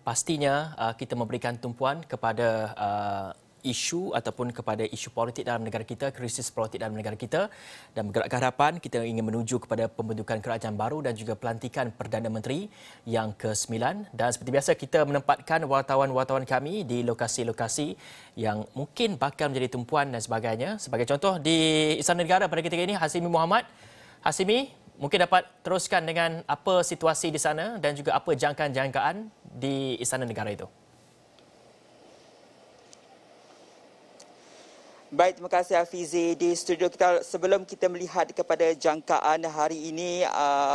Pastinya kita memberikan tumpuan kepada isu ataupun kepada isu politik dalam negara kita, krisis politik dalam negara kita, dan bergerak ke hadapan kita ingin menuju kepada pembentukan kerajaan baru dan juga pelantikan Perdana Menteri yang ke-9. Dan seperti biasa kita menempatkan wartawan-wartawan kami di lokasi-lokasi yang mungkin bakal menjadi tumpuan dan sebagainya. Sebagai contoh di Istana Negara pada ketika ini, Hasimi Muhammad. Hasimi, mungkin dapat teruskan dengan apa situasi di sana dan juga apa jangkaan-jangkaan di Istana Negara itu. Baik, terima kasih Hafizi. Di studio kita, sebelum kita melihat kepada jangkaan hari ini,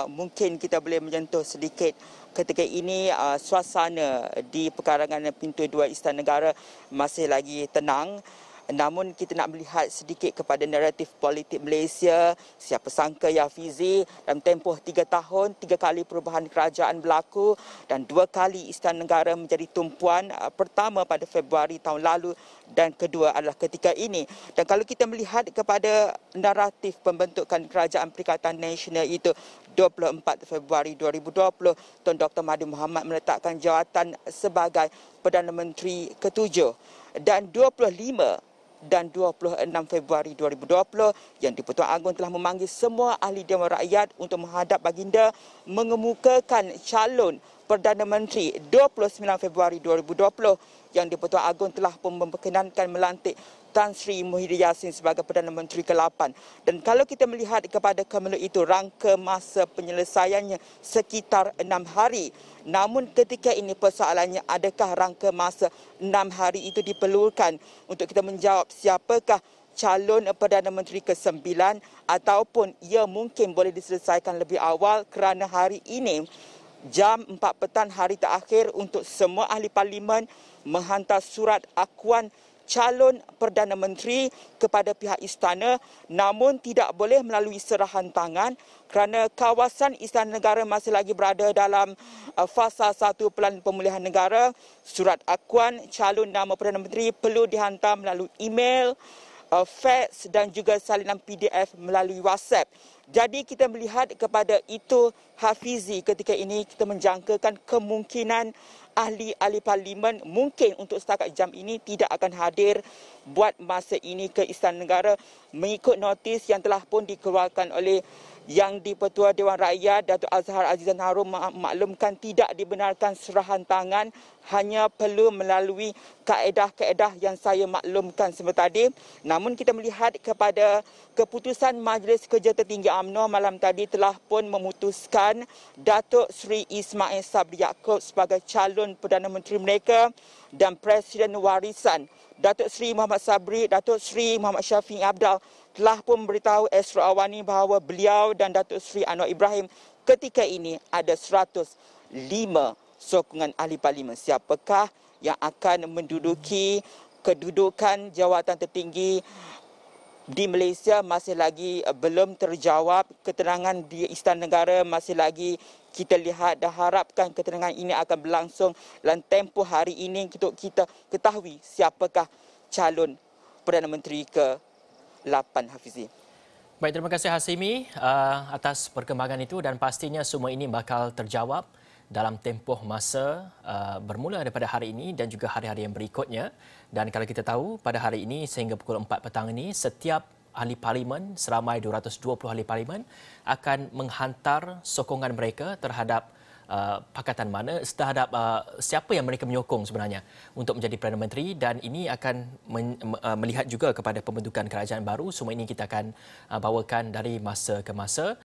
mungkin kita boleh menyentuh sedikit ketika ini suasana di pekarangan pintu 2 Istana Negara masih lagi tenang. Namun kita nak melihat sedikit kepada naratif politik Malaysia. Siapa sangka ya Hafizi, dalam tempoh 3 tahun, 3 kali perubahan kerajaan berlaku dan 2 kali Istana Negara menjadi tumpuan. Pertama pada Februari tahun lalu dan kedua adalah ketika ini. Dan kalau kita melihat kepada naratif pembentukan Kerajaan Perikatan Nasional itu 24 Februari 2020, Tun Dr. Mahathir Mohamad meletakkan jawatan sebagai Perdana Menteri ke-7 dan 25 dan 26 Februari 2020 yang di-Pertuan Agong telah memanggil semua ahli Dewan Rakyat untuk menghadap baginda mengemukakan calon Perdana Menteri. 29 Februari 2020 yang di-Pertuan Agong telah pun memperkenankan melantik Tan Sri Muhyiddin Yassin sebagai Perdana Menteri ke-8. Dan kalau kita melihat kepada kemelu itu, rangka masa penyelesaiannya sekitar 6 hari. Namun ketika ini persoalannya, adakah rangka masa 6 hari itu diperlukan untuk kita menjawab siapakah calon Perdana Menteri ke-9 ataupun ia mungkin boleh diselesaikan lebih awal kerana hari ini jam 4 petang hari terakhir untuk semua ahli parlimen menghantar surat akuan calon Perdana Menteri kepada pihak istana, namun tidak boleh melalui serahan tangan kerana kawasan Istana Negara masih lagi berada dalam fasa 1 Pelan Pemulihan Negara. Surat akuan calon nama Perdana Menteri perlu dihantar melalui email, fax dan juga salinan PDF melalui WhatsApp. Jadi kita melihat kepada itu Hafizi, ketika ini kita menjangkakan kemungkinan ahli-ahli parlimen mungkin untuk setakat jam ini tidak akan hadir buat masa ini ke Istana Negara mengikut notis yang telah pun dikeluarkan oleh Yang di-Pertua Dewan Rakyat Datuk Azhar Azizan Harun memaklumkan tidak dibenarkan serahan tangan, hanya perlu melalui kaedah-kaedah yang saya maklumkan sebentar tadi. Namun kita melihat kepada keputusan Majlis Kerja Tertinggi UMNO malam tadi telah pun memutuskan Datuk Seri Ismail Sabri Yaakob sebagai calon Perdana Menteri mereka dan Presiden Warisan Datuk Seri Muhammad Sabri, Datuk Seri Muhammad Syafiq Abdal telah pun memberitahu Astro Awani bahawa beliau dan Datuk Seri Anwar Ibrahim ketika ini ada 105 sokongan ahli parlimen. Siapakah yang akan menduduki kedudukan jawatan tertinggi di Malaysia masih lagi belum terjawab. Keterangan di Istana Negara masih lagi kita lihat dan harapkan keterangan ini akan berlangsung dalam tempoh hari ini untuk kita ketahui siapakah calon Perdana Menteri ke-8, Hafizi. Baik, terima kasih Hasimi atas perkembangan itu dan pastinya semua ini bakal terjawab dalam tempoh masa bermula daripada hari ini dan juga hari-hari yang berikutnya. Dan kalau kita tahu pada hari ini sehingga pukul 4 petang ini setiap ahli parlimen seramai 220 ahli parlimen akan menghantar sokongan mereka terhadap pakatan mana, terhadap siapa yang mereka menyokong sebenarnya untuk menjadi Perdana Menteri, dan ini akan melihat juga kepada pembentukan kerajaan baru. Semua ini kita akan bawakan dari masa ke masa.